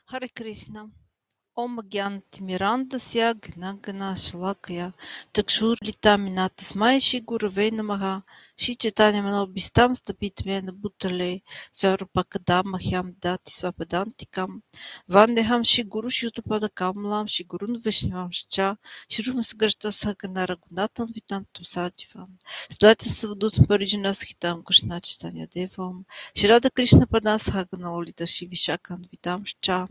Hare Krishna. Om Gyantimirandasya Gnagana Shalakaya Chakshurlita Minatasmai Shri Gurave Namaha Shri Chaitanya Manobhistam Stapitmena Bhutale Sarvapakadam Mahyam Dati Swapadantikam Vandeham Shri Guru Shutapada Kamlam Shri Gurun Vishnavam Shcha Shri Sagarta Sakana Raghunathan Vitam Tumsajivam Stvati Savadut Parijana Hitam Krishna Chaitanya Devam Shri Radha Krishna Padas Hagana Olita Shri Vishakan Vitam Shcha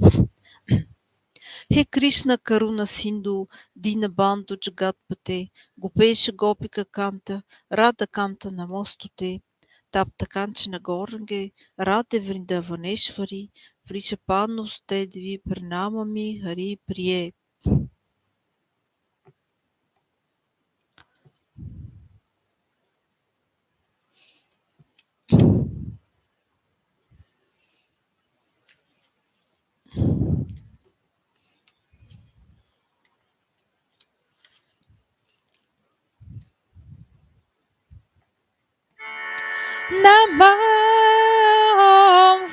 He Krishna Karuna Sindhu Dinabandhu Jagatpate Gopesha Gopika Kanta Radha Kanta Namostute Tapta Kanchana Gorange Radhe Vrindavaneshwari Vrishapanu Stedvi Pranamami Hari Priye. Namam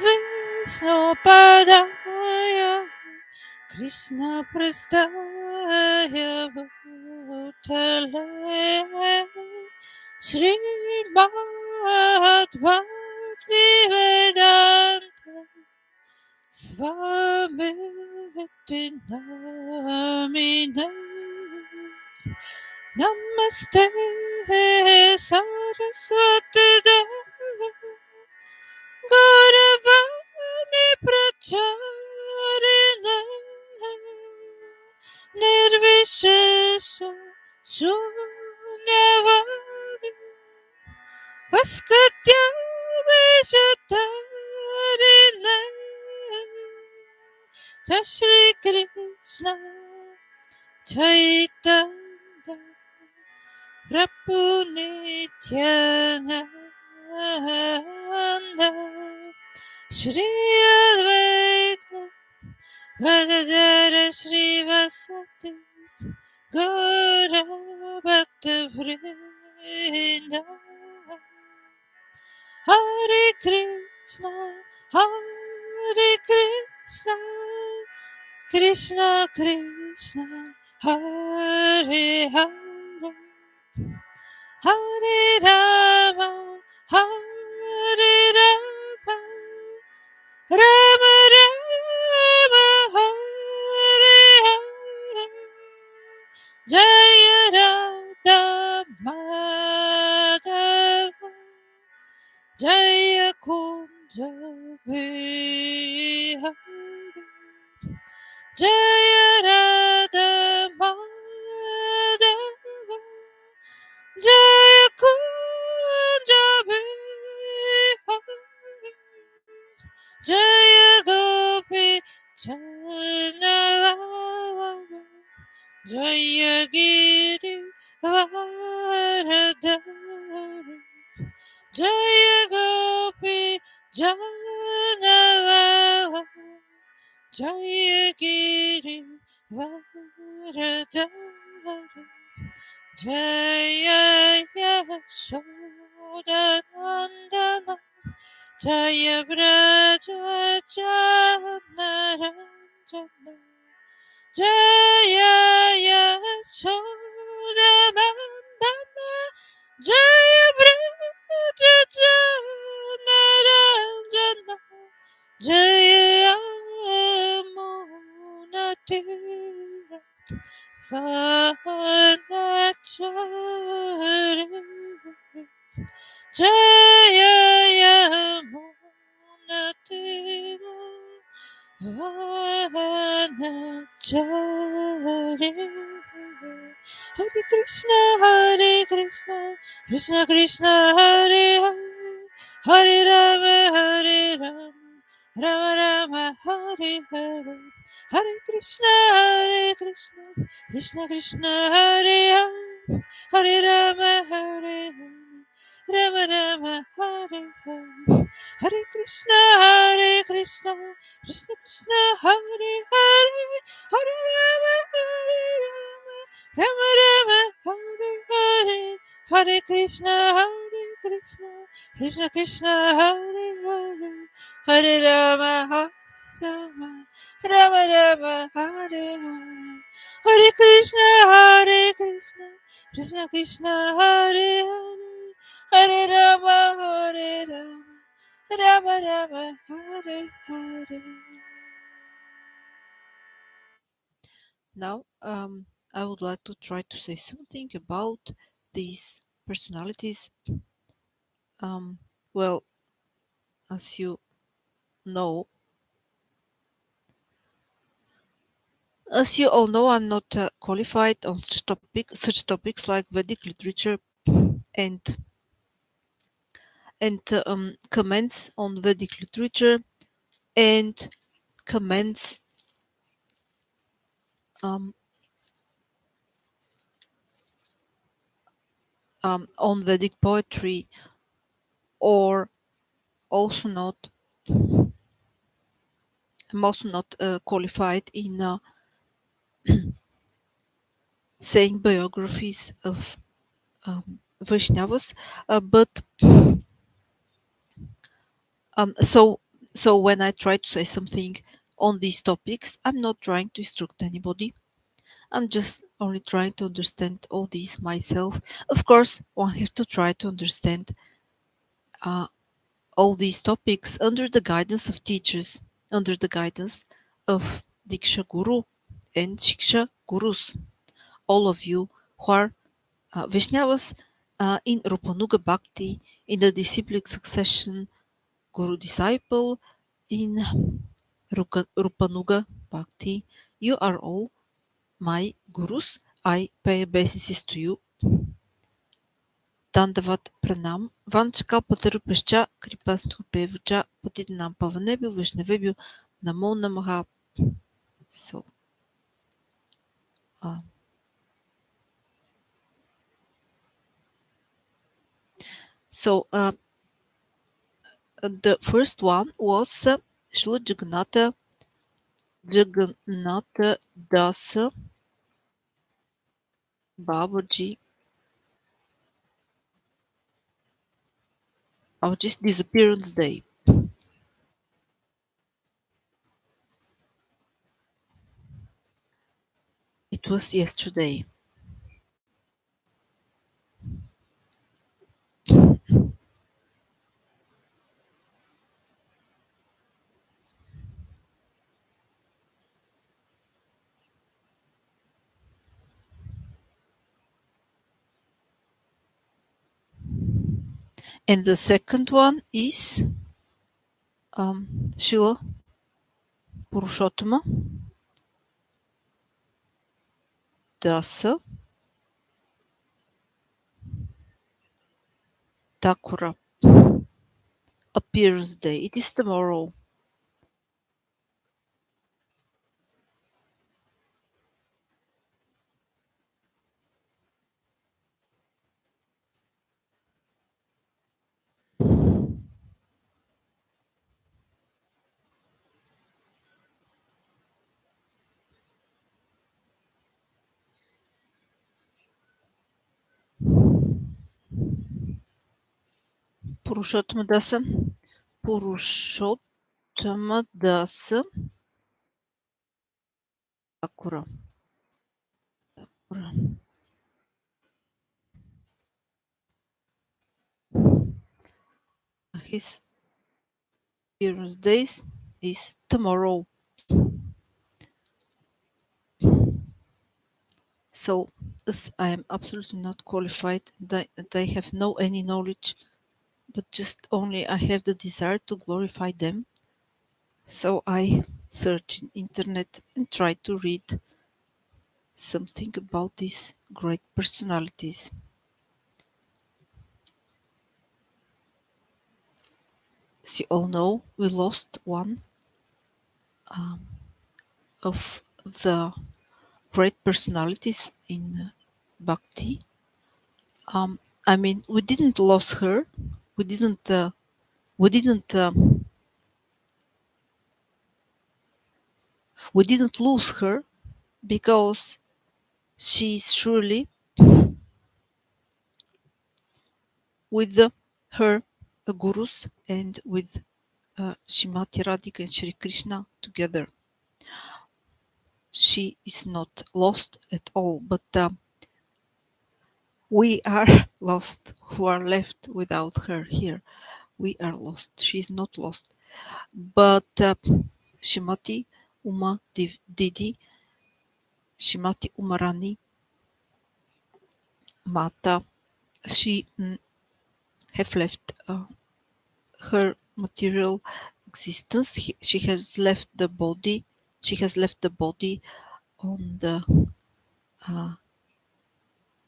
Vishnu Padaya Krishna Prastaya Bhutale Srimad Bhakti Vedanta Swamiti Namine Namaste Saraswati Deva Gauravani Pracharine Nirvishesha Shunyavadi Vaskatya Deshatarine Jai Shri Krishna Chaitanya Prabhu Nityananda Shri Advaita Gadadara Srivasati Gaura Bhakta Vrinda Hare Krishna Hare Krishna Krishna Krishna Hare Hare Hare Rama Hare Rama Rama Rama Hare Hare Jaya Radha Madhava Jaya Kunja Vihari Jaya Radha Madhava Jaya Kunja Vihari Jaya Gopi Chanava Jaya Giri Varadari Jaya Gopi Janava Jaya Giri Varadari Jaya Yashodanandana Jaya Braja Janaranjana Jaya Yashodanandana Jaya Braja Janaranjana Jaya Yamunatira Vanachari Jaya Yamunatira Vanachari Hare Krishna Krishna Krishna Hare Hare Hare Rama Rama Rama Hare Hare Hare Krishna Krishna Krishna Hare Hare Hare Rama Rama Rama Hare Hare Hare Krishna Krishna Krishna Hare Hare Hare Rama Rama Rama Hare Hare Hare Krishna Krishna Krishna Hare Hare Hare Rama Rama Rama, Hare Hare, Hare Krishna, Hare Krishna, Krishna Krishna, Hare Hare, Hare Rama, Hare Rama, Rama Rama, Hare Hare. Now, I would like to try to say something about these personalities. Um, well, as you know, as you all know, I'm not qualified on such topics like Vedic literature and comments on Vedic literature and comments um, on Vedic poetry, or also not. I'm also not qualified in saying biographies of Vaishnavas, but so when I try to say something on these topics, I'm not trying to instruct anybody. I'm just only trying to understand all these myself. Of course, one has to try to understand uh, all these topics under the guidance of teachers, under the guidance of Diksha Guru and Shiksha Gurus. All of you who are Vaishnavas in Rupanuga Bhakti, in the disciplic succession, Guru disciple, in Rupanuga Bhakti, you are all my Gurus. I pay obeisances to you. Dandavat Pranam, Vanchkalpatarupascha, Kripasthupevacha, Patidnam Pavanebhyo, Vaishnavebhyo, Namo Namaha. So, uh, so the first one was Srila Jagannatha Dasa Babaji, Babaji's disappearance day. It was yesterday. And the second one is Srila Purosottama Dasa Thakura appearance day. It is tomorrow. Purosottama Dasa. Purosottama Dasa Thakura. His appearance days is tomorrow. So, as I am absolutely not qualified, and I have no any knowledge, but just only I have the desire to glorify them. So I search in internet and try to read something about these great personalities. As you all know, we lost one of the great personalities in Bhakti. I mean, we didn't lose her. We didn't. We didn't. We didn't lose her because she's surely with her gurus and with Shrimati Radhika and Shri Krishna together. she is not lost at all, but we are lost who are left without her here. We are lost. She is not lost. But Shimati Uma Didi, Shimati Umarani Mata, she have left her material existence. She has left the body. She has left the body on uh,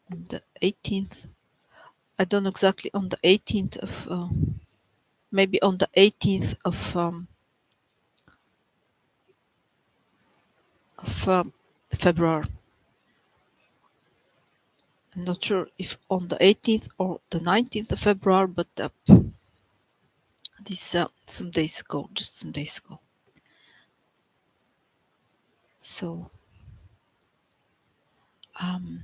the 18th. I don't know exactly on the 18th of maybe on the 18th of February. I'm not sure if on the 18th or the 19th of February, but this some days ago, just some days ago. So um,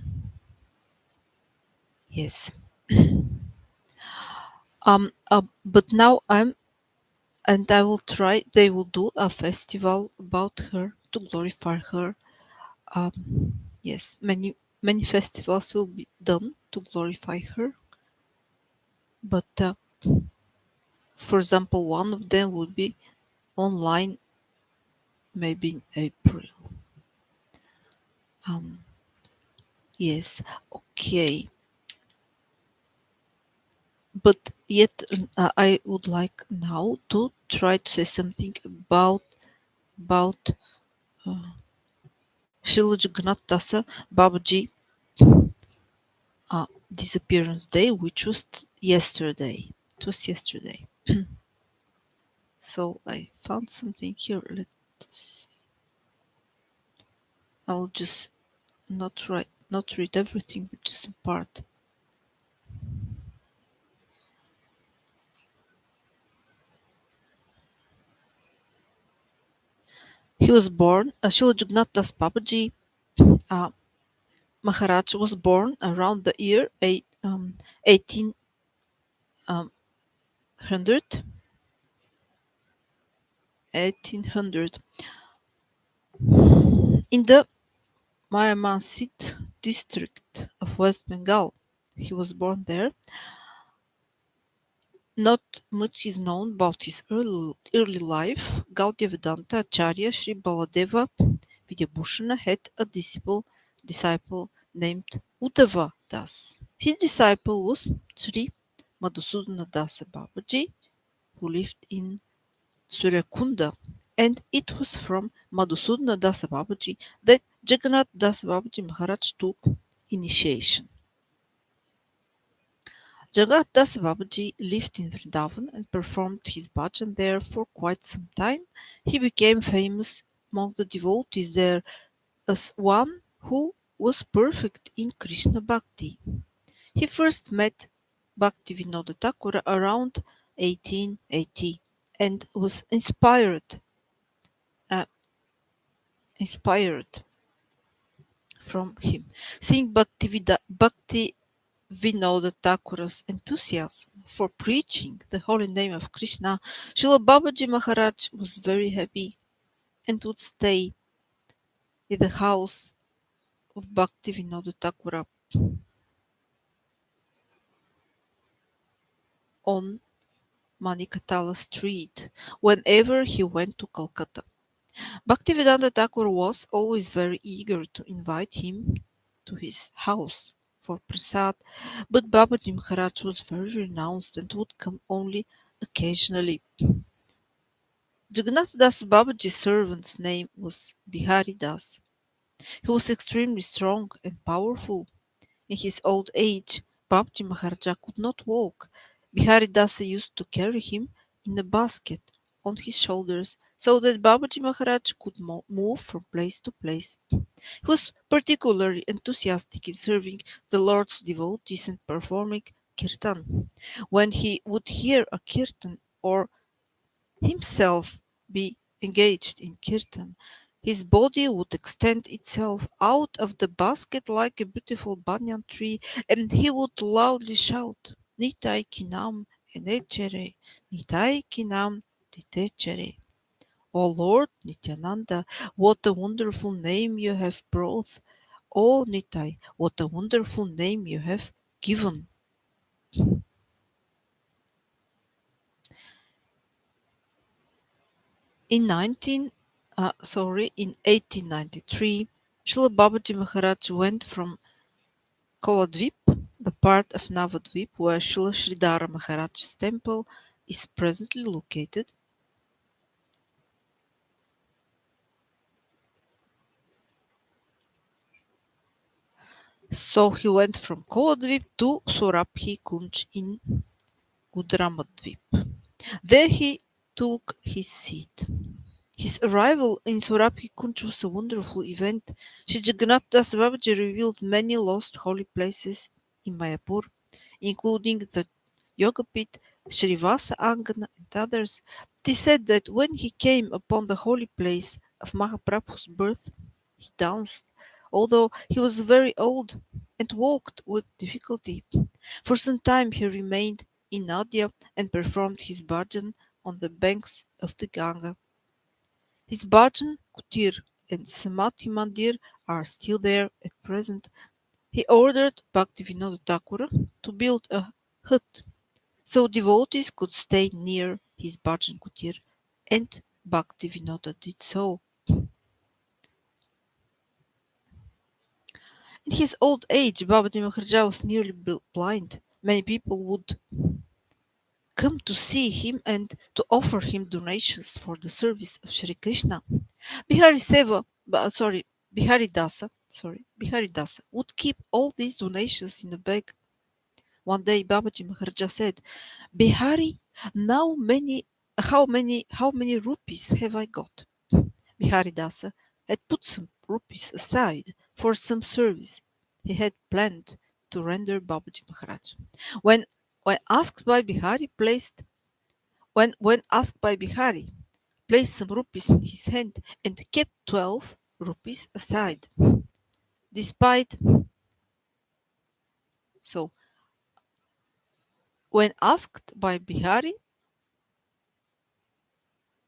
yes. But now I will try. They will do a festival about her to glorify her. Yes, many festivals will be done to glorify her. But for example, one of them will be online, maybe in April. Um, yes, okay. But yet, I would like now to try to say something about Srila Jagannath Dasa Babaji disappearance day, which was yesterday. It was yesterday. So I found something here. Let's see. I'll just not read everything, but just a part. He was born, Srila Jagannath Das Babaji uh, Maharaj was born around the year 1800 1800 in the Mayamansingh district of West Bengal. He was born there. Not much is known about his early life. Gaudiya Vedanta Acharya Sri Baladeva Vidyabhushana had a disciple named Uddhava Das. His disciple was Sri Madhusudana Dasa Babaji, who lived in Suryakunda, and it was from Madhusudana Dasa Babaji that Jagannath Das Babaji Maharaj took initiation. Jagat Das Babaji lived in Vrindavan and performed his bhajan there for quite some time. He became famous among the devotees there as one who was perfect in Krishna Bhakti. He first met Bhaktivinoda Thakura around 1880 and was uh, inspired from him. Seeing Bhakti Vinoda Thakura's enthusiasm for preaching the holy name of Krishna, Srila Babaji Maharaj was very happy and would stay in the house of Bhakti Vinoda Thakura on Manikatala Street whenever he went to Calcutta. Bhaktivedanta Thakur was always very eager to invite him to his house for prasad, but Babaji Maharaj was very renounced and would come only occasionally. Jagannath Das Babaji's servant's name was Bihari Das. He was extremely strong and powerful. In his old age, Babaji Maharaja could not walk. Bihari Dasa used to carry him in a basket on his shoulders so that Babaji Maharaj could move from place to place. He was particularly enthusiastic in serving the Lord's devotees and performing kirtan. When he would hear a kirtan or himself be engaged in kirtan, his body would extend itself out of the basket like a beautiful banyan tree, and he would loudly shout, Nitai Kinam Enechere, Nitai Kinam Titechere. O Lord Nityananda, what a wonderful name you have brought. O Nitai, what a wonderful name you have given. In 1893, Srila Babaji Maharaj went from Koladvip, the part of Navadvip where Srila Sridhara Maharaj's temple is presently located. So he went from Koladvip to Surabhi Kunj in Gudramadvip. There he took his seat. His arrival in Surabhi Kunj was a wonderful event. Shri Jagannath Das Babaji revealed many lost holy places in Mayapur, including the Yogapit, Srivasa Angana, and others. It is said that when he came upon the holy place of Mahaprabhu's birth, he danced, although he was very old and walked with difficulty. For some time he remained in Nadia and performed his bhajan on the banks of the Ganga. His bhajan, kutir, and samadhi mandir are still there at present. He ordered Bhaktivinoda Thakura to build a hut so devotees could stay near his bhajan kutir, and Bhaktivinoda did so. In his old age, Babaji Maharaj was nearly blind. Many people would come to see him and to offer him donations for the service of Sri Krishna. Bihari Seva, Bihari Dasa would keep all these donations in a bag. One day Babaji Maharaja said, Bihari, how many rupees have I got? Bihari Dasa had put some rupees aside for some service he had planned to render Babaji Maharaj. When when asked by Bihari placed when asked by Bihari, placed some rupees in his hand and kept 12 rupees aside. Despite so, when asked by Bihari,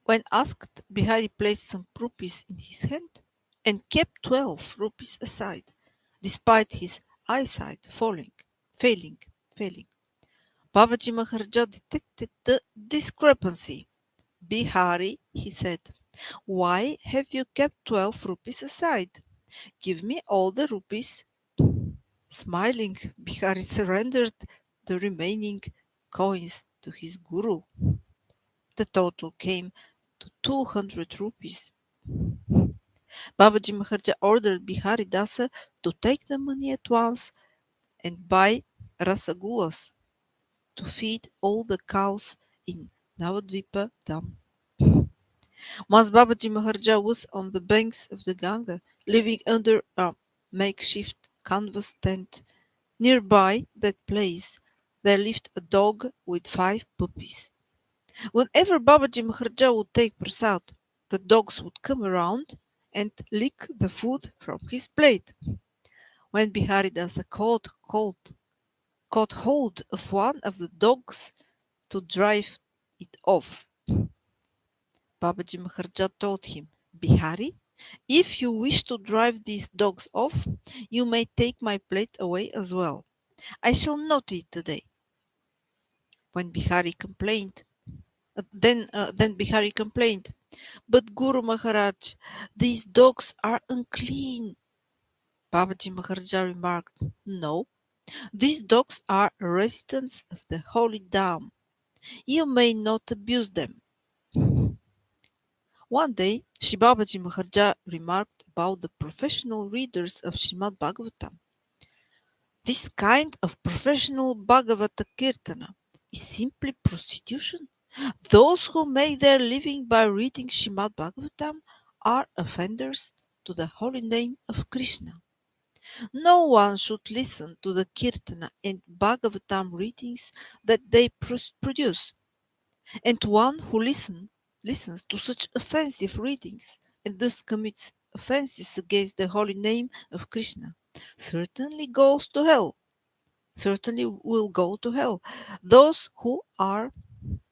when asked, Bihari placed some rupees in his hand and kept 12 rupees aside, despite his eyesight failing, failing. Babaji Maharaja detected the discrepancy. Bihari, he said, why have you kept 12 rupees aside? Give me all the rupees. Smiling, Bihari surrendered the remaining coins to his guru. The total came to 200 rupees. Babaji Maharaj ordered Bihari Dasa to take the money at once and buy rasagulas to feed all the cows in Navadvipa Dam. Once Babaji Maharaj was on the banks of the Ganga, living under a makeshift canvas tent. Nearby that place, there lived a dog with 5 puppies. Whenever Babaji Maharaj would take prasad, the dogs would come around and lick the food from his plate. When Bihari Dasa caught hold of one of the dogs to drive it off, Babaji Maharaj told him, Bihari, if you wish to drive these dogs off, you may take my plate away as well. I shall not eat today. When Bihari complained, then Bihari complained, but Guru Maharaj, these dogs are unclean. Babaji Maharaj remarked, no, these dogs are residents of the holy Dham. You may not abuse them. One day, Shri Babaji Maharaj remarked about the professional readers of Srimad Bhagavatam. This kind of professional Bhagavata Kirtana is simply prostitution. Those who make their living by reading Srimad Bhagavatam are offenders to the holy name of Krishna. No one should listen to the Kirtana and Bhagavatam readings that they produce, and one who listens to such offensive readings and thus commits offenses against the holy name of Krishna certainly goes to hell, certainly will go to hell. Those who are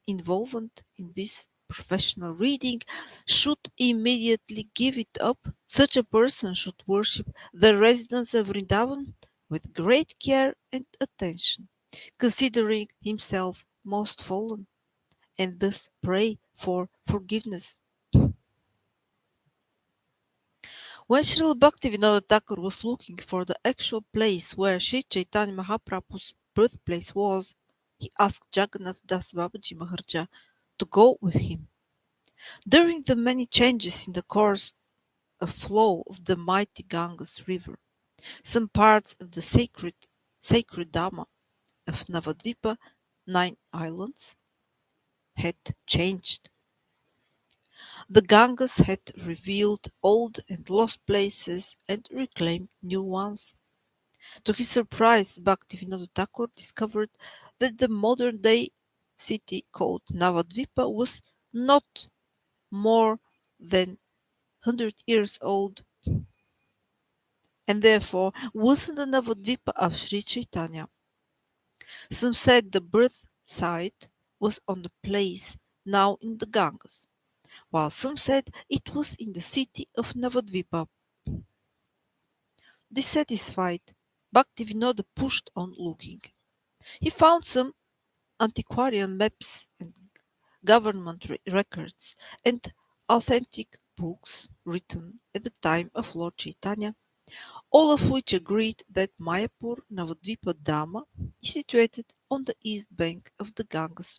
involved in this professional reading should immediately give it up. Such a person should worship the residents of Vrindavan with great care and attention, considering himself most fallen, and thus pray for forgiveness. When Srila Bhaktivinoda Thakur was looking for the actual place where Sri Chaitanya Mahaprabhu's birthplace was, he asked Jagannath Das Babaji Maharaja to go with him. During the many changes in the course of flow of the mighty Ganges river, some parts of the sacred Dhamma of Navadvipa, 9 islands, had changed. The Ganges had revealed old and lost places and reclaimed new ones. To his surprise, Bhaktivinoda Thakur discovered that the modern-day city called Navadvipa was not more than 100 years old, and therefore wasn't the Navadvipa of Sri Chaitanya. Some said the birth site was on the place now in the Ganges, while some said it was in the city of Navadvipa. Dissatisfied, Bhaktivinoda pushed on looking. He found some antiquarian maps and government records and authentic books written at the time of Lord Chaitanya, all of which agreed that Mayapur Navadvipa Dhamma is situated on the east bank of the Ganges.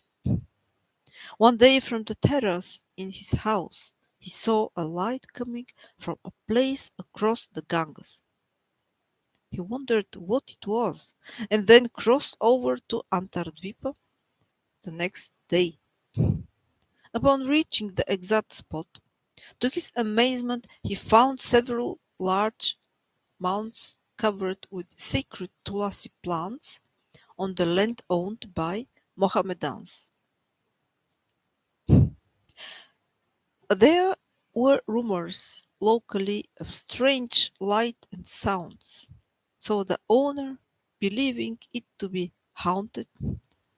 One day from the terrace in his house, he saw a light coming from a place across the Ganges. He wondered what it was, and then crossed over to Antardvipa the next day. Upon reaching the exact spot, to his amazement he found several large mounds covered with sacred tulasi plants on the land owned by Mohammedans. There were rumors locally of strange light and sounds, so the owner, believing it to be haunted,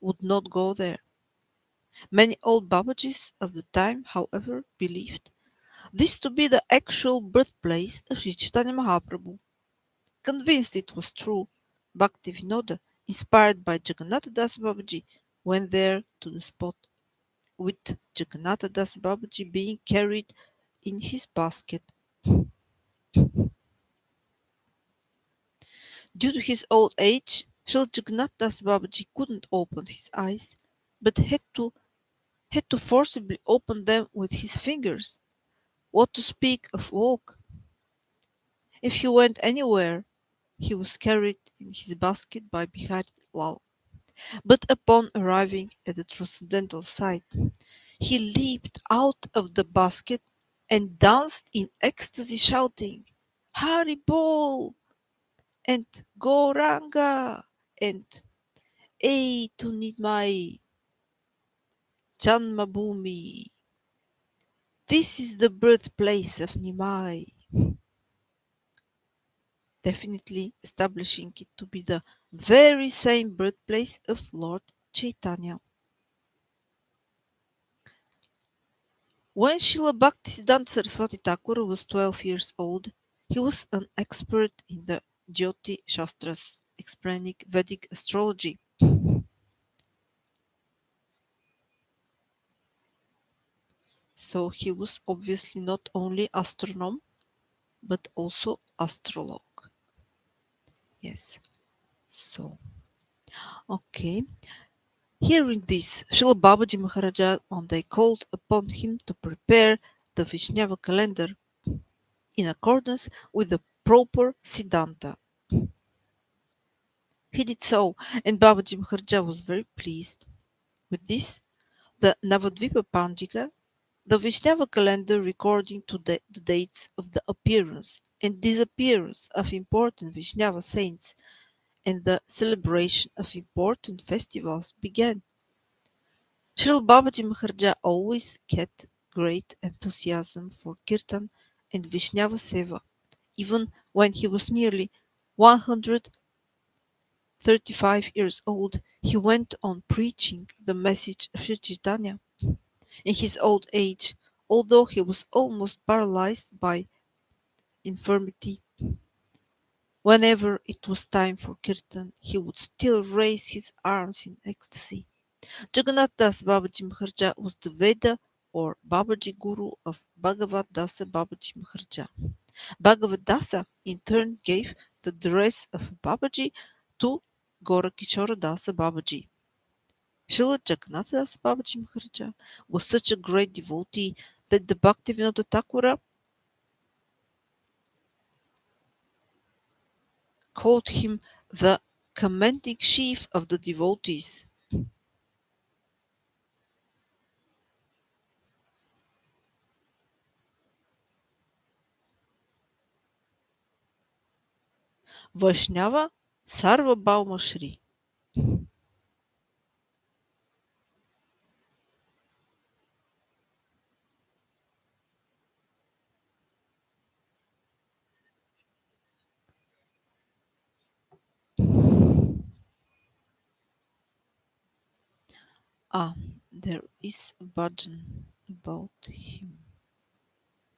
would not go there. Many old Babajis of the time, however, believed this to be the actual birthplace of Sri Chaitanya Mahaprabhu. Convinced it was true, Bhaktivinoda, inspired by Jagannatha Das Babaji, went there to the spot, with Jagannatha Das Babaji being carried in his basket. Due to his old age, Srila Jagannath Das Babaji couldn't open his eyes, but had to forcibly open them with his fingers. What to speak of walk? If he went anywhere, he was carried in his basket by Bihari Lal. But upon arriving at the transcendental site, he leaped out of the basket and danced in ecstasy, shouting, Hari Bol! And Goranga! And Ei Tunidmai! Janmabhoomi! This is the birthplace of Nimai, definitely establishing it to be the very same birthplace of Lord Chaitanya. When Srila Bhaktisiddhanta Saraswati Thakur was 12 years old, he was an expert in the Jyoti Shastras, explaining Vedic astrology. So he was obviously not only astronomer, but also astrologue. Yes. So, okay. Hearing this, Srila Babaji Maharaja one day called upon him to prepare the Vaishnava calendar in accordance with the proper Siddhanta. He did so, and Babaji Maharaja was very pleased. With this, the Navadvipa Panjika, the Vaishnava calendar recording to the dates of the appearance and disappearance of important Vaishnava saints and the celebration of important festivals began. Srila Babaji Maharaja always kept great enthusiasm for Kirtan and Vaishnava Seva, even when he was nearly 135 years old. He went on preaching the message of Sri Chaitanya. In his old age, although he was almost paralyzed by infirmity, whenever it was time for kirtan, he would still raise his arms in ecstasy. Jagannath Das Babaji Maharaj was the Veda or Babaji Guru of Bhagavad Dasa Babaji Maharaj. Bhagavad Dasa in turn gave the dress of Babaji to Gorakishora Dasa Babaji. Srila Jagannath Das Babaji Maharaj was such a great devotee that the Bhaktivinoda Thakura called him the commanding chief of the devotees. Vaishnava Sarvabhauma Shri. Ah, there is a bhajan about him.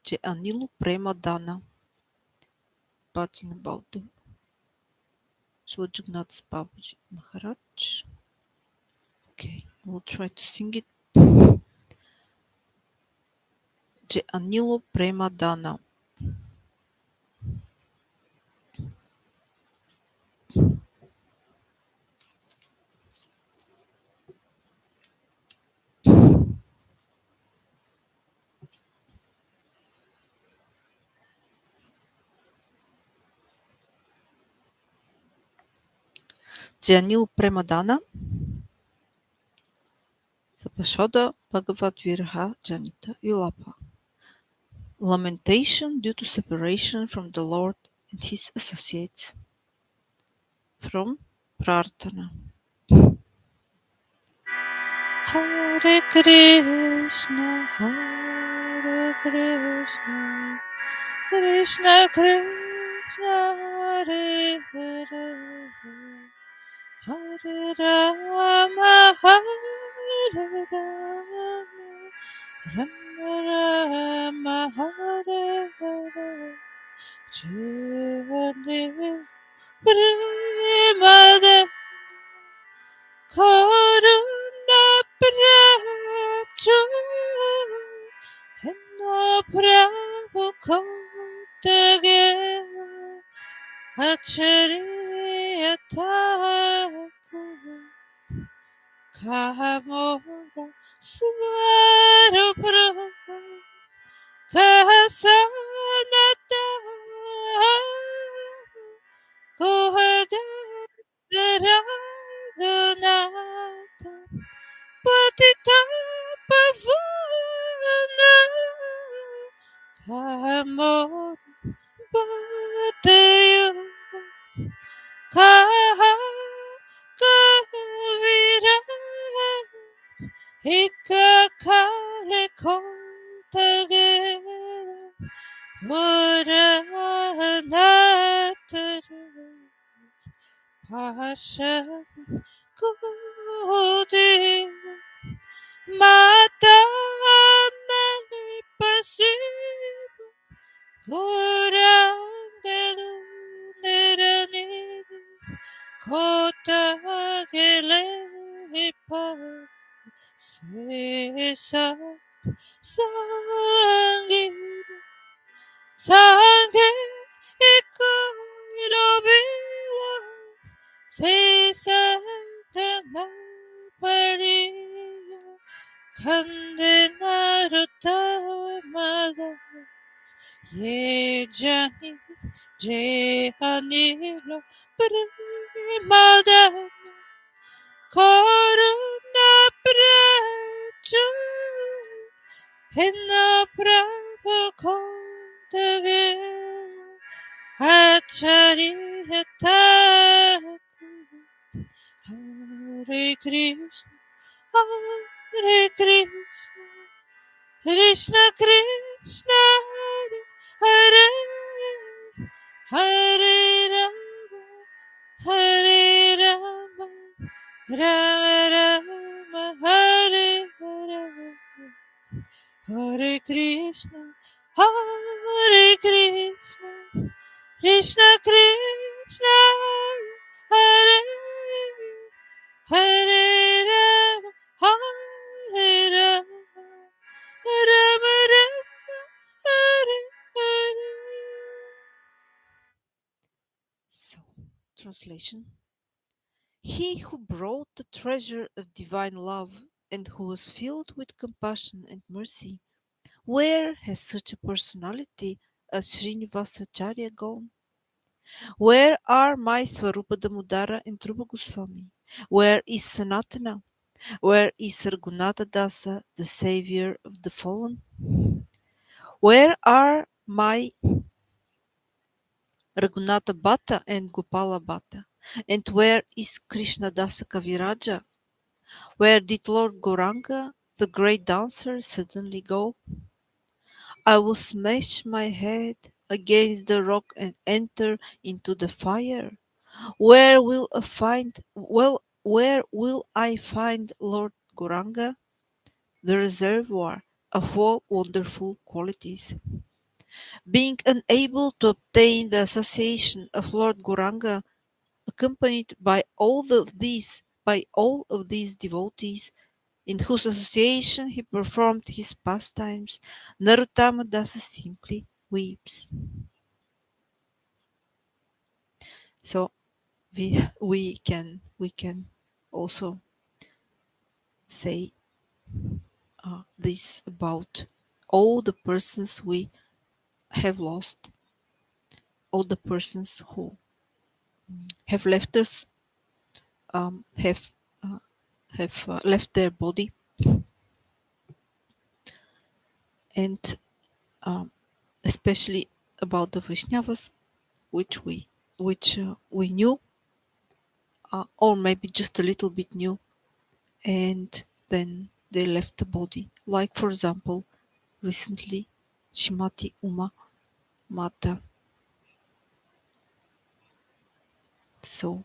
Je Anilu Prema Dana. Bhajan about the Srila Jagannath Babaji Maharaj. Okay, we'll try to sing it. Je Anilu Prema Dana. Je Anilu Prema Dana. Sapashoda Bhagavad Viraha Janita Vilapa. Lamentation due to separation from the Lord and his associates. From Prarthana. Hare Krishna, Hare Krishna, Krishna Krishna, Hare Hare, Hare Rama, Hare Rama, Rama Rama, Hare Hare, Jai Premade Karuna Prabhu Heno Prabhu Kotage Acharya Thakur Kamora Svarupra Kasanata Gohada Raghunatha Patita Pavana Kamor Bhadayu Kaha Kavira Hikakale Kotage Guranatara Pasha Kodi Mata Mani Pasiva Gurangelu Nirani Kota Gelepa Sesa Sangir Sange Ikorobila Sesa Kanapariya Kandenarutamada Ye Jani Je Anila Premada Karuna Prachu Hina Prabhu Kondage Acharya Thakur Hare Krishna Hare Krishna Krishna Krishna Hare Hare Hare Rama Hare Rama Rama Rama Hare Hare Krishna Krishna Hare Hare Rama Hare Rama Rama Rama Hare Hare. So, translation. He who brought the treasure of divine love and who was filled with compassion and mercy, where has such a personality as Srinivasacharya gone? Where are my Swarupa Damodara and Rupa Goswami? Where is Sanatana? Where is Raghunatha Dasa, the savior of the fallen? Where are my Raghunatha Bhatta and Gopala Bhatta? And where is Krishna Dasa Kaviraja? Where did Lord Gauranga, the great dancer, suddenly go? I will smash my head against the rock and enter into the fire. Where will I find Lord Gauranga, the reservoir of all wonderful qualities? Being unable to obtain the association of Lord Gauranga, accompanied by all of these devotees, in whose association he performed his pastimes, Narottama Dasa simply weeps. So we can also say this about all the persons we have lost, all the persons who have left us, um, have uh, have left their body, and um, especially about the Vaishnavas, which we knew, or maybe just a little bit knew, and then they left the body. Like for example, recently, Shrimati Uma Mata. So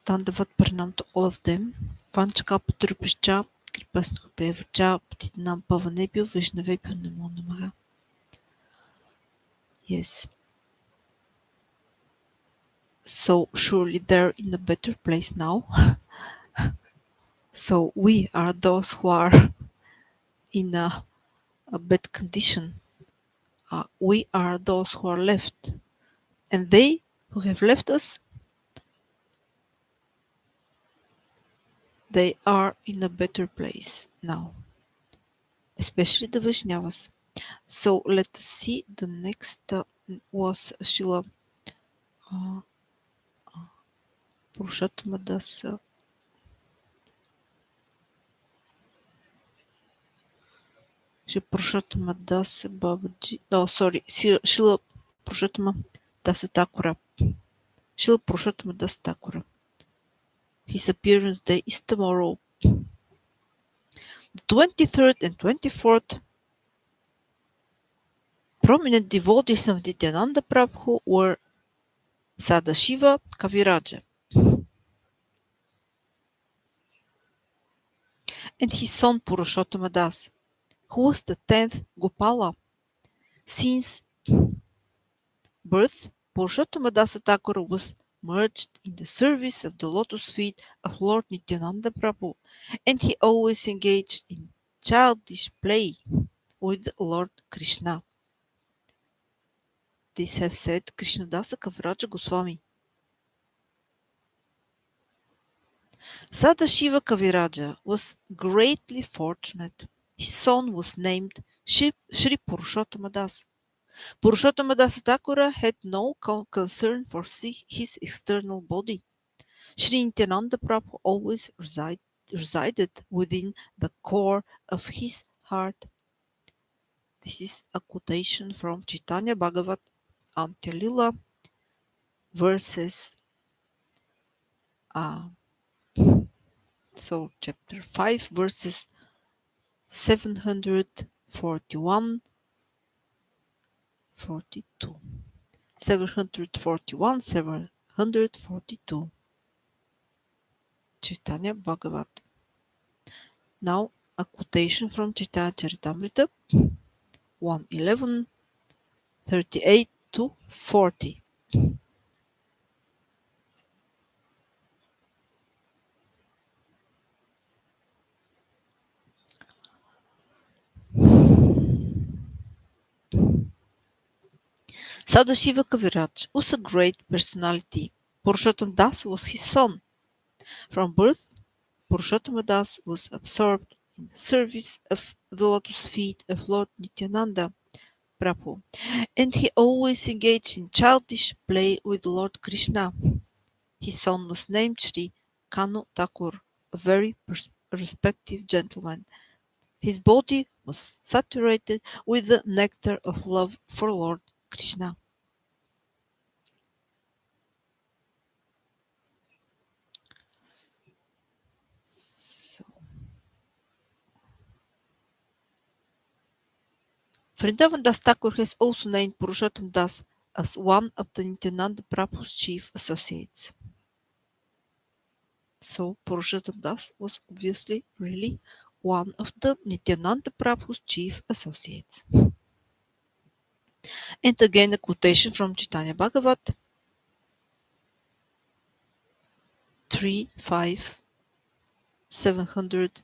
Dandavat Pranam to all of them. Vanchakapatrupascha, Kripasnupevacha, Patitanam Pavanebhyo, Vaishnavebhyo Namo Namaha. Yes. So surely they're in a better place now. So we are those who are in a bad condition. We are those who are left. And they who have left us, they are in a better place now. Especially the Vaishnavas. So let us see. The next was Srila Purosottama Dasa. Srila Purosottama Dasa Babaji. No, sorry. Srila Purosottama Dasa Thakura. Srila Purosottama Dasa Thakura. His appearance day is tomorrow. The 23rd and 24th prominent devotees of Nityananda Prabhu were Sadashiva Kaviraja and his son Purosottama Das, who was the 10th Gopala. Since birth, Purosottama Dasa Thakura was merged in the service of the lotus feet of Lord Nityananda Prabhu, and he always engaged in childish play with Lord Krishna. This have said Krishnadasa Kaviraja Goswami. Sadashiva Kaviraja was greatly fortunate. His son was named Sri Purushottama Das. Purosottama Das Thakura had no concern for his external body. Sri Nityananda Prabhu always resided within the core of his heart. This is a quotation from Chaitanya Bhagavat Antya-lila, verses chapter 5, verses 741, 42. 741, 742. Chaitanya Bhagavat. Now, a quotation from Chaitanya Charitamrita 111, 38 to 40. Sadashiva Kaviraj was a great personality. Purushottam Das was his son. From birth, Purushottama Das was absorbed in the service of the lotus feet of Lord Nityananda Prabhu, and he always engaged in childish play with Lord Krishna. His son was named Sri Kanu Thakur, a very respected gentleman. His body was saturated with the nectar of love for Lord Krishna. So, Vrindavan Das Thakur has also named Purushottam Das as one of the Nityananda Prabhu's chief associates. So Purushottam Das was obviously really one of the Nityananda Prabhu's chief associates. And again a quotation from Chaitanya Bhagavat 3.5 741-2.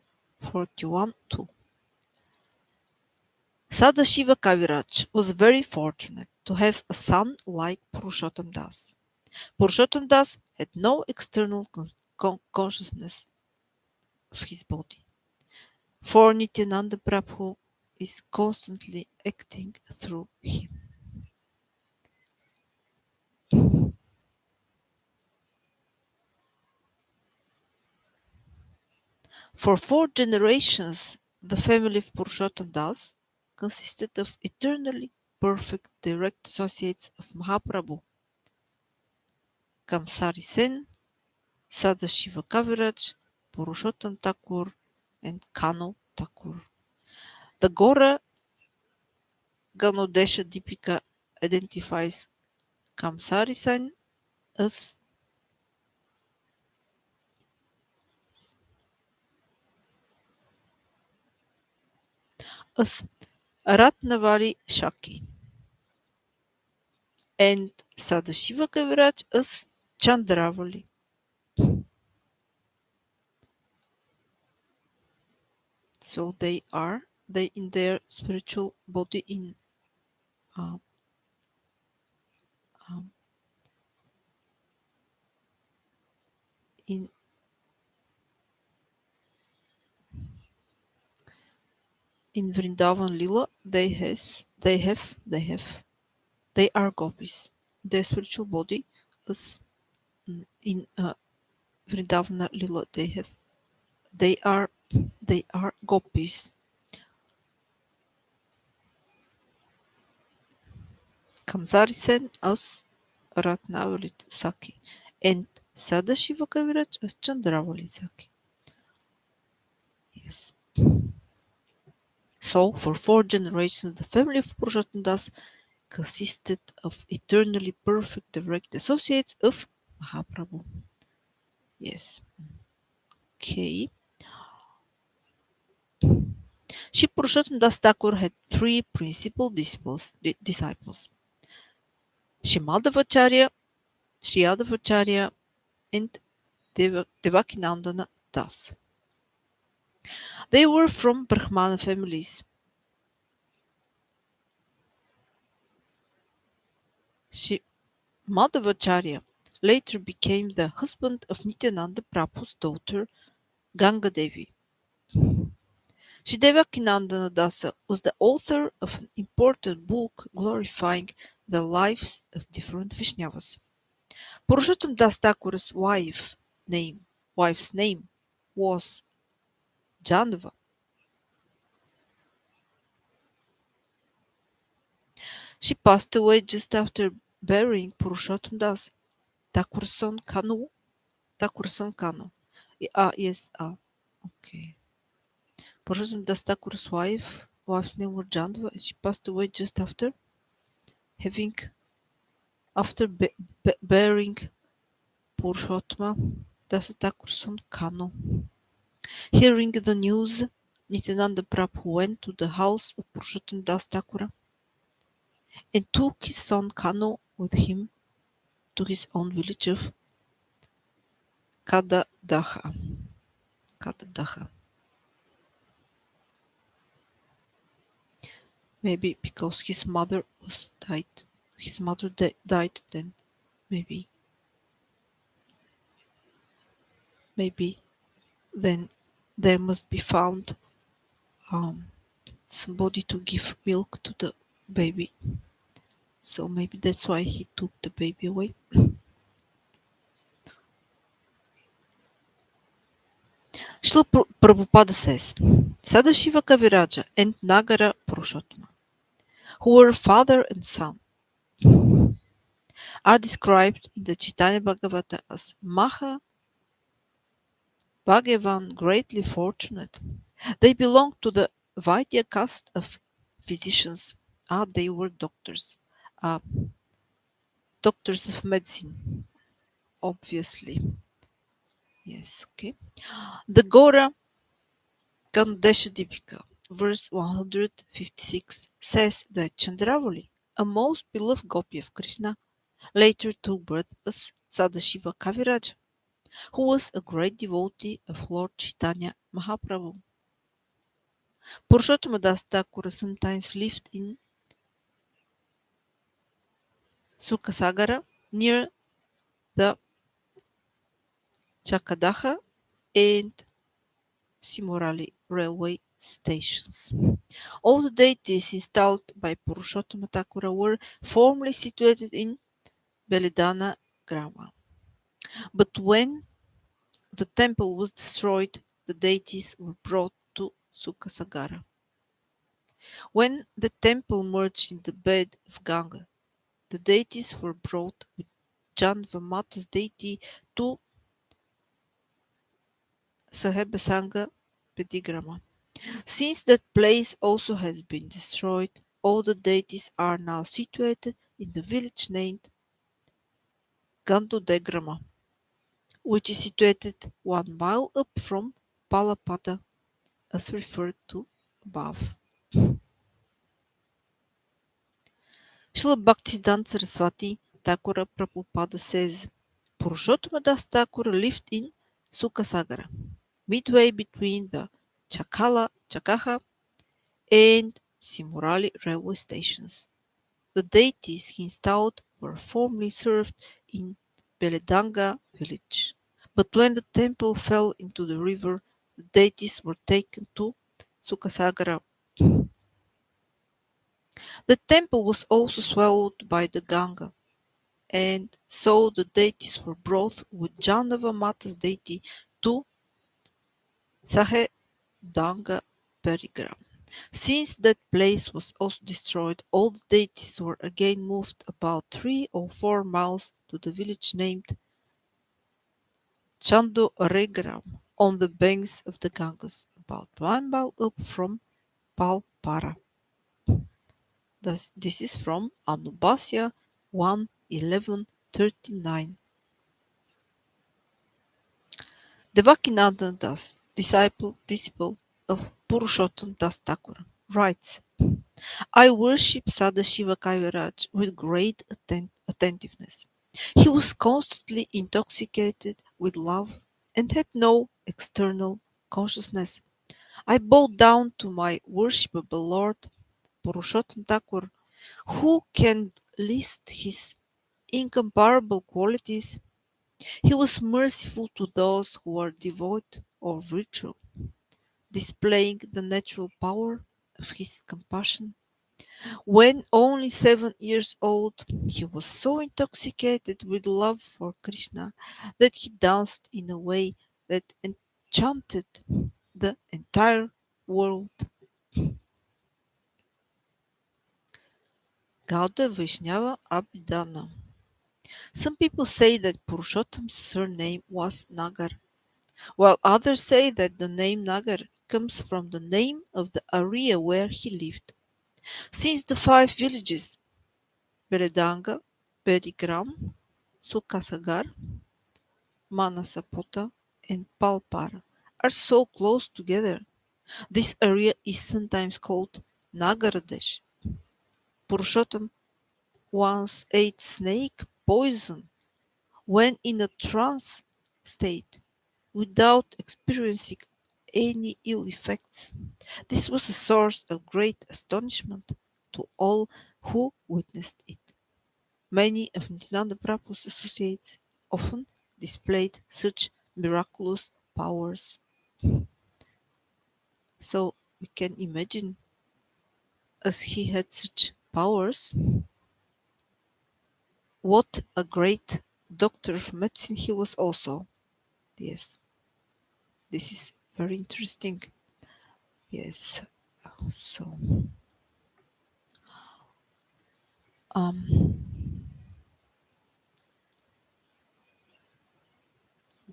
Sadashiva Kaviraj was very fortunate to have a son like Purushottam Das. Purushottam Das had no external consciousness of his body, for Nityananda Prabhu is constantly acting through him. For 4 generations, the family of Purushottam Das consisted of eternally perfect direct associates of Mahaprabhu, Kamsari Sen, Sadashiva Kaviraj, Purushottam Thakur, and Kanu Thakur. The Gora Ganodesha Deepika identifies Kamsari Sen as Ratnavali Shaki and Sadashiva Kaviraj as Chandravali. So they in their spiritual body uh, um, in Vrindavan Lila they are gopis. Their spiritual body is in Vrindavana Lila they are they are gopis. Kamsari Sen as Ratnavali Saki and Sadashiva Kaviraj as Chandravali Saki. Yes. So, for 4 generations, the family of Purushottam Das consisted of eternally perfect direct associates of Mahaprabhu. Yes. Okay. Shri Purushottam Das Thakur had 3 principal disciples. Shri Madhavacharya, Shri Yadavacharya, and Devakinandana Das. They were from Brahmana families. Shri Madhavacharya later became the husband of Nityananda Prabhu's daughter Ganga Devi. Shri Devakinandana Dasa was the author of an important book glorifying the lives of different Vaishnavas. Purushottam Das Thakur's wife's name was Janava. She passed away just after burying Purushottam Das. Thakur's son Kanu. Yes, okay. Purushottam Das Thakur's wife's name was Janava, and she passed away just having after burying Purosottama, Dasa Thakur's son Kanu. Hearing the news, Nityananda Prabhu went to the house of Purushottam Das Thakura and took his son Kano with him to his own village of Kadadaha. Kadadaha. Maybe because his mother was died. His mother died then. Maybe. Maybe then there must be found um, somebody to give milk to the baby. So maybe that's why he took the baby away. Srila Prabhupada says, Sadashiva Kaviraja and Nagara Purosottama, who were father and son, are described in the Chaitanya Bhagavata as Maha Bhagavan greatly fortunate. They belonged to the Vaidya caste of physicians. They were doctors. Ah, doctors of medicine, obviously. Yes, okay. The Gora Gandesha Dipika, verse 156, says that Chandravali, a most beloved gopi of Krishna, later took birth as Sadashiva Kaviraja, who was a great devotee of Lord Chaitanya Mahaprabhu. Purushottam Das Thakura sometimes lived in Sukasagara near the Chakadaha and Simorali railway stations. All the deities installed by Purushottama Thakura were formerly situated in Belidana Grama. But when the temple was destroyed, the deities were brought to Sukasagara. When the temple merged in the bed of Ganga, the deities were brought with Janvamata's deity to Sahebasanga Pedigrama. Since that place also has been destroyed, all the deities are now situated in the village named Gandodegrama, which is situated 1 mile up from Palapada, as referred to above. Srila Bhaktisiddhanta Saraswati Thakura Prabhupada says, Purushottama Das Thakura lived in Sukasagara, midway between the Chakaha and Simurali railway stations. The deities he installed were formerly served in Beledanga village. But when the temple fell into the river, the deities were taken to Sukasagara. The temple was also swallowed by the Ganga, and so the deities were brought with Janava Mata's deity to Sahedanga Perigram. Since that place was also destroyed, all the deities were again moved about 3 or 4 miles to the village named Chandoregram on the banks of the Ganges, about 1 mile up from Palpara. This is from Anubhasya 1:11:39. Devakinanda Das, disciple of Purushottam Das Thakura, writes, I worship Sadashiva Kaiviraj with great attentiveness. He was constantly intoxicated with love and had no external consciousness. I bowed down to my worshipable Lord, Purushottam Thakur, who can list his incomparable qualities. He was merciful to those who are devoid of virtue, displaying the natural power of his compassion. When only 7 years old, he was so intoxicated with love for Krishna that he danced in a way that enchanted the entire world. Gauda Vaishnava Abhidhana. Some people say that Purushottam's surname was Nagar, while others say that the name Nagar comes from the name of the area where he lived. Since the 5 villages Beredanga, Berigram, Sukasagar, Manasapota, and Palpara are so close together, this area is sometimes called Nagaradesh. Purushottam once ate snake poison when in a trance state without experiencing any ill effects. This was a source of great astonishment to all who witnessed it. Many of Nityananda Prabhu's associates often displayed such miraculous powers. So we can imagine, as he had such powers, what a great doctor of medicine he was also. Yes, this is very interesting. Yes, so um,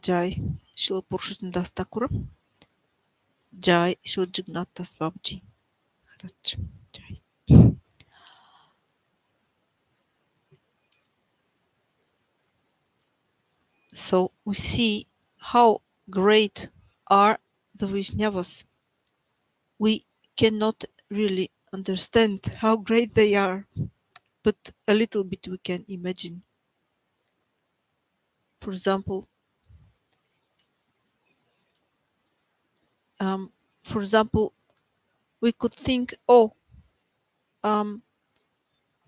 Jai Srila Purosottama Das Thakura, Jai Srila Jagannath Das Babaji. Maharaj. Jai. So we see how great are the Vaishnavas. We cannot really understand how great they are, but a little bit we can imagine. For example, um, for example, we could think, oh, um,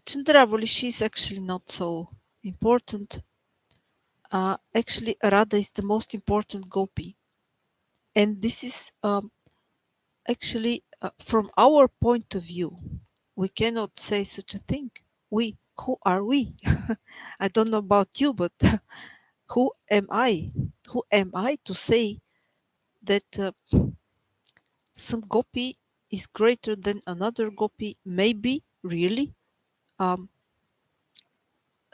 Chandravali, she's actually not so important. Actually, Radha is the most important gopi, and this is actually from our point of view. We cannot say such a thing. We, who are we? I don't know about you, but who am I? Who am I to say that some gopi is greater than another gopi? Maybe, really? Um,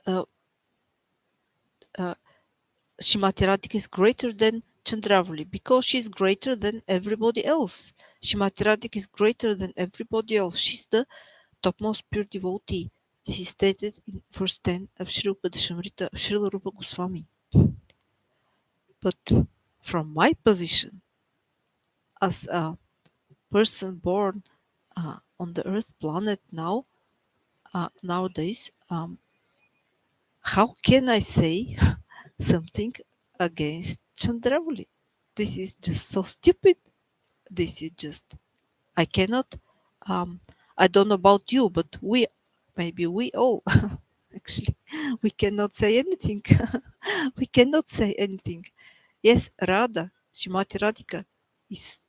uh, uh, Shrimati Radhika is greater than Chandravali because she's greater than everybody else. Shrimati Radhika is greater than everybody else. She's the topmost pure devotee. This is stated in verse 10 of Sri Rupa Dashamrita of Srila Rupa Goswami. But from my position as a person born on the earth planet nowadays, how can I say something against Chandravali? This is just so stupid. This is just, I cannot, um, I don't know about you, but maybe we all, actually, we cannot say anything. We cannot say anything. Yes, Radha, Shrimati Radhika, is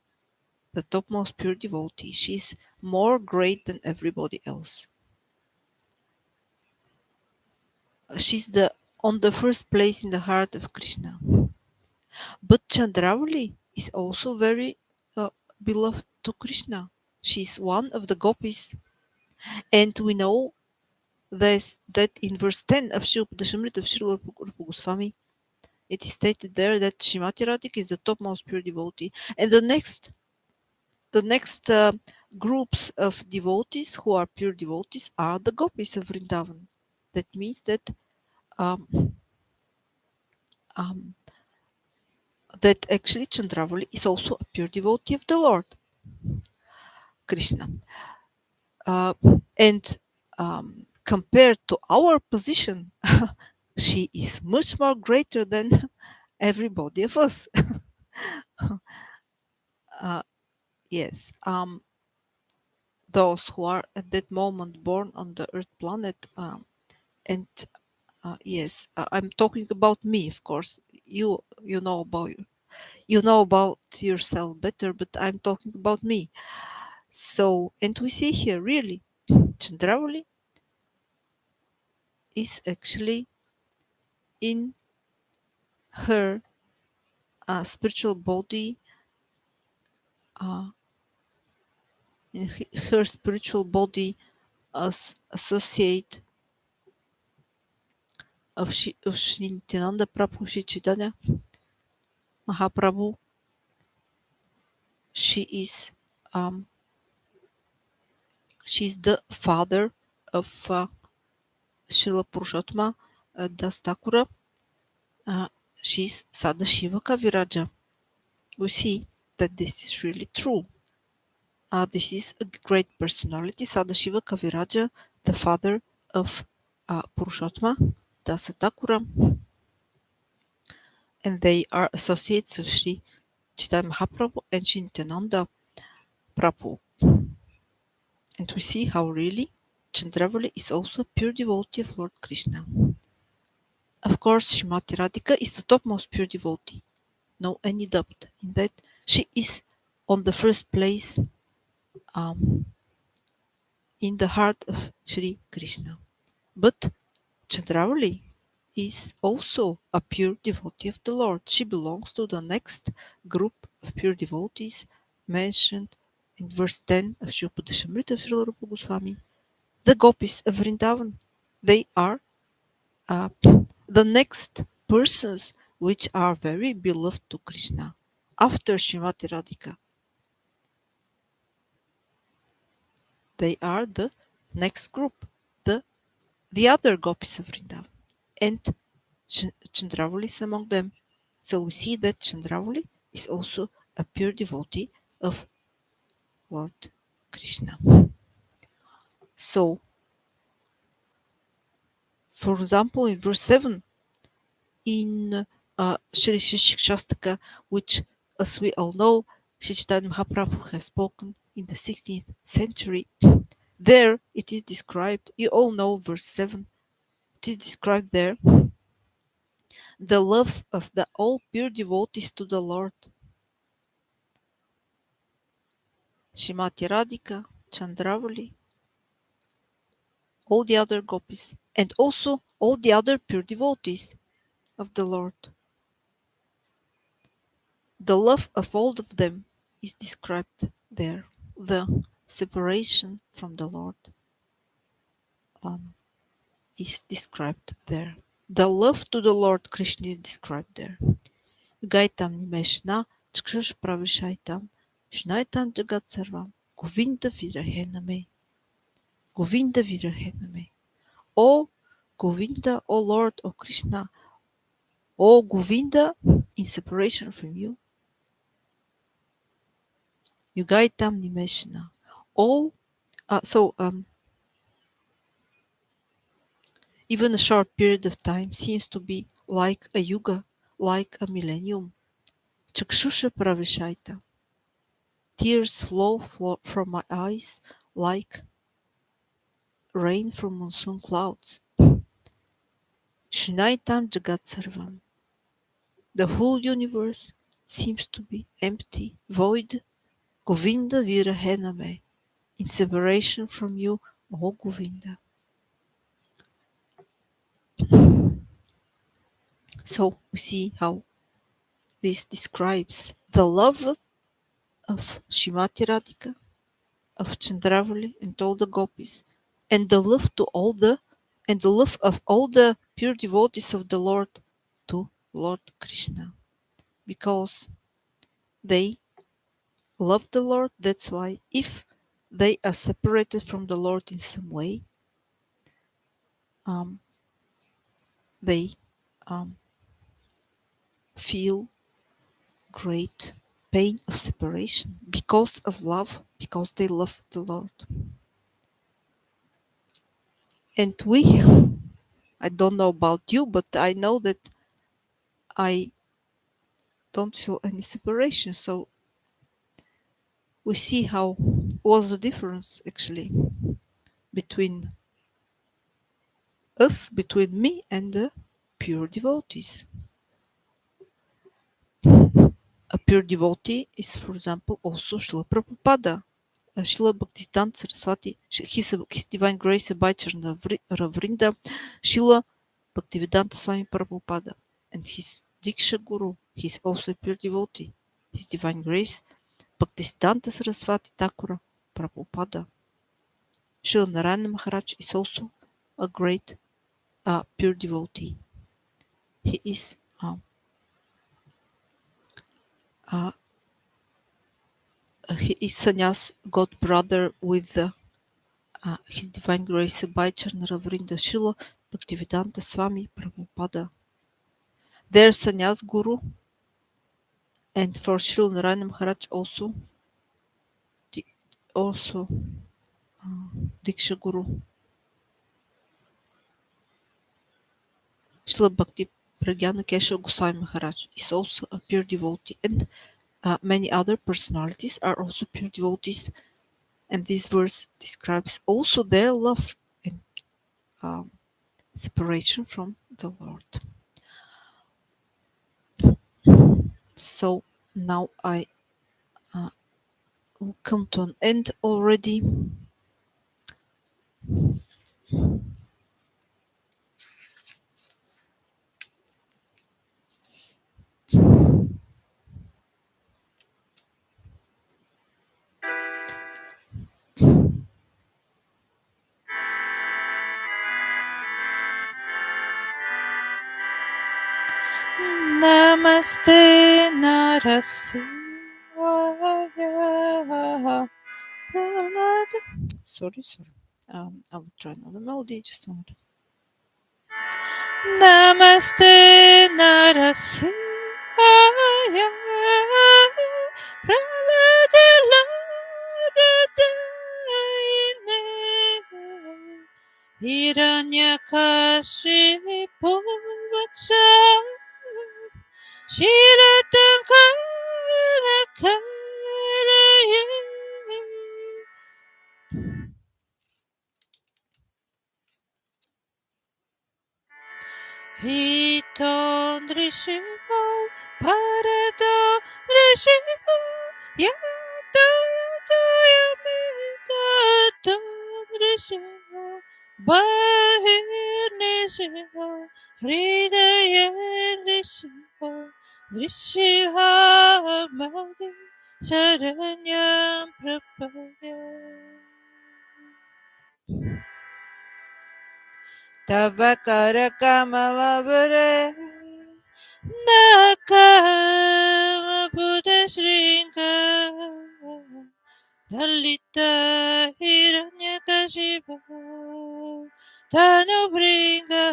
the topmost pure devotee. She's more great than everybody else. She's the on the first place in the heart of Krishna. But Chandravali is also very beloved to Krishna. She's one of the gopis, and we know that in verse 10 of Sri Upadeshamrita of Srila Rupa Goswami, it is stated there that Shrimati Radhika is the topmost pure devotee, and the next groups of devotees who are pure devotees are the gopis of Vrindavan. That means that um, um, that actually Chandravali is also a pure devotee of the Lord Krishna. Uh, and compared to our position, she is much more greater than everybody of us. uh, yes, those who are at that moment born on the Earth planet, and yes, I'm talking about me, of course. You know about yourself better, but I'm talking about me. So, and we see here really, Chandravali is actually in her spiritual body, uh, in her spiritual body as associate of Shri Nityananda Prabhu, Shri Chaitanya Mahaprabhu. She is um, she's the father of Srila Purosottama Das Thakura. Uh, she's Sadashiva Kaviraja. We see that this is really true. This is a great personality, Sadashiva Kaviraja, the father of Purosottama, Dasa Thakura, and they are associates of Sri Chaitanya Mahaprabhu and Sri Nityananda Prabhu. And we see how really Chandravali is also a pure devotee of Lord Krishna. Of course, Srimati Radhika is the topmost pure devotee. No any doubt in that. She is on the first place um, in the heart of Sri Krishna. But Chandravali is also a pure devotee of the Lord. She belongs to the next group of pure devotees mentioned in verse 10 of Sri Upadeshamrita of Srila Rupa Goswami. The gopis of Vrindavan, they are uh, the next persons which are very beloved to Krishna after Srimati Radhika. They are the next group, the other gopis of Vrindavan. And Chandravali is among them. So we see that Chandravali is also a pure devotee of Lord Krishna. So, for example, in verse 7, in Shri Shastaka, which, as we all know, Sri Chaitanya Mahaprabhu has spoken in the 16th century, there it is described, you all know verse 7, it is described there, the love of the all pure devotees to the Lord. Shrimati Radhika, Chandravali, all the other gopis, and also all the other pure devotees of the Lord. The love of all of them is described there. The separation from the Lord is described there. The love to the Lord Krishna is described there. Gaitam nimeshna, chkrush pravishaitam, shnaitam jagat sarvam, govinda virahename. Govinda virahename. O Govinda, O Lord, O Krishna, O Govinda, in separation from you, Yugaitam Nimeshna. All even a short period of time seems to be like a yuga, like a millennium. Chakshusha Pravishaita. Tears flow from my eyes like rain from monsoon clouds. Shunaitam Jagat Sarvam. The whole universe seems to be empty, void. Govinda Virahename. In separation from you, O Govinda. So we see how this describes the love of Shrimati Radhika, of Chandravali and all the gopis, and the love to all the and the love of all the pure devotees of the Lord to Lord Krishna. Because they love the Lord, that's why if they are separated from the Lord in some way, um, they feel great pain of separation because of love, because they love the Lord. And I don't know about you, but I know that I don't feel any separation. So we see how was the difference actually between us, between me and the pure devotees. A pure devotee is, for example, also Srila Prabhupada. Srila Bhaktisiddhanta Saraswati, His Divine Grace Abhaichana Ravrinda, Srila Bhaktivedanta Swami Prabhupada, and his Diksha Guru, he is also a pure devotee. His Divine Grace Bhaktisiddhanta Saraswati Thakura Prabhupada. Srila Narayana Maharaj is also a great pure devotee. He is uh, sannyas god brother with His Divine Grace Abhaichana Ravrinda Srila Bhaktivedanta Swami Prabhupada. Their sannyas guru, and for Srila Narayana Maharaj also Diksha Guru. Srila Bhakti Pragyana Keshav Goswami Maharaj is also a pure devotee, and many other personalities are also pure devotees, and this verse describes also their love and um, separation from the Lord. So now I will come to an end already. Namaste Narasihaya. Sorry. I will try another melody. Just a moment. Namaste Narasihaya. Praladiladaine. Hiranyakashipu Vacha. Shilatankaraye. Hiton Rishivo Parado Rishivo Yata Yamita Ton Rishivo Bahir Nishivo Hridayan Rishivo Rishiva Madi Saranyam Prapaya Tavakarakamalavari Nakamabuddhashringa Dalita Hiranyakashipa Tanubringa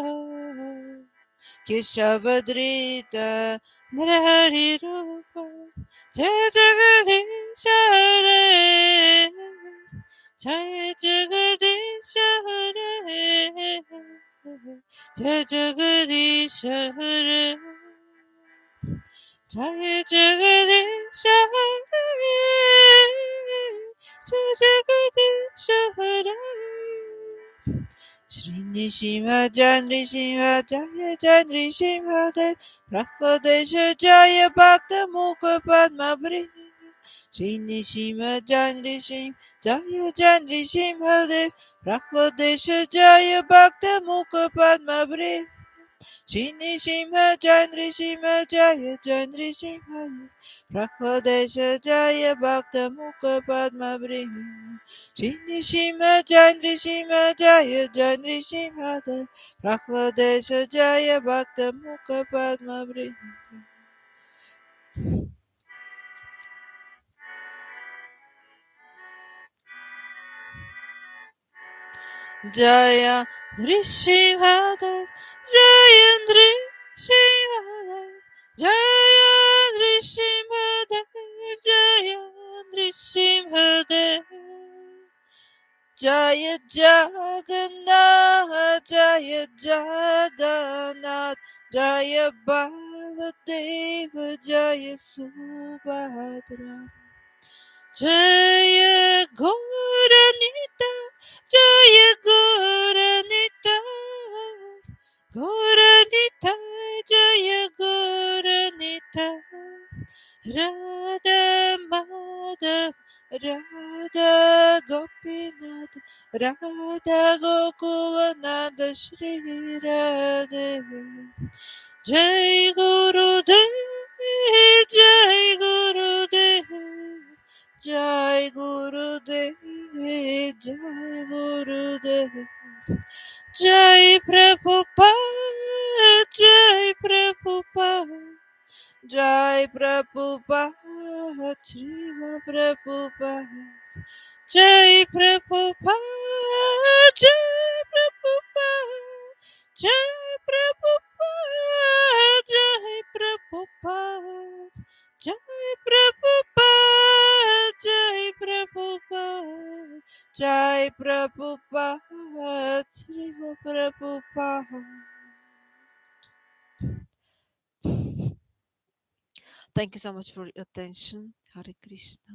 Keshavadrita Narahari Rupa Jaya Jagadisha Hare Jaya Jagadisha Hare Jaya Jagadisha Hare Jaya Jagadisha Hare Jaya Jagadisha Hare Shri Nishima Chandri Shima Jaya Chandri Shima Dev Prahlodesha Jaya Bhakta Mukha Padma Bringa Shri Nishima Chandri Shima Jaya Chandri Shima Dev Prahlodesha Jaya Bhakta Mukha Padma Bringa Shri Nishima Chandri Shima Jaya Chandri Shima Dev Prahlodesha Jaya Bhakta Mukha Padma Bringa Shri Shima Chandri Shima Jaya Chandri Shima Dev Prahlodesha Jaya Bhakta Mukha Padma Bringa Jaya Nrsimhadev Jaya Nrsimhadev Jaya Nrsimhadev Jaya Nrsimhadev Jaya Jagannath Jaya Jagannath Jaya Baladeva Jaya Subhadra Jaya Gauranita Jaya Gauranita Gauranita Jaya Gauranita Radha Madhav Radha Gopinath Radha Gokulananda Shri Radhe Jai Gurudev Jai Gurudev Jai Gurudev Jai Gurudev Jai Prabhupada Jai Prabhupada Jai Prabhupada Srila Prabhupada Jai Prabhupada Jai Prabhupada Jai Prabhupada Jai Prabhupada Jai Prabhupada Jai Prabhupada Jai Prabhupada Srila Prabhupada Thank you so much for your attention. Hare Krishna.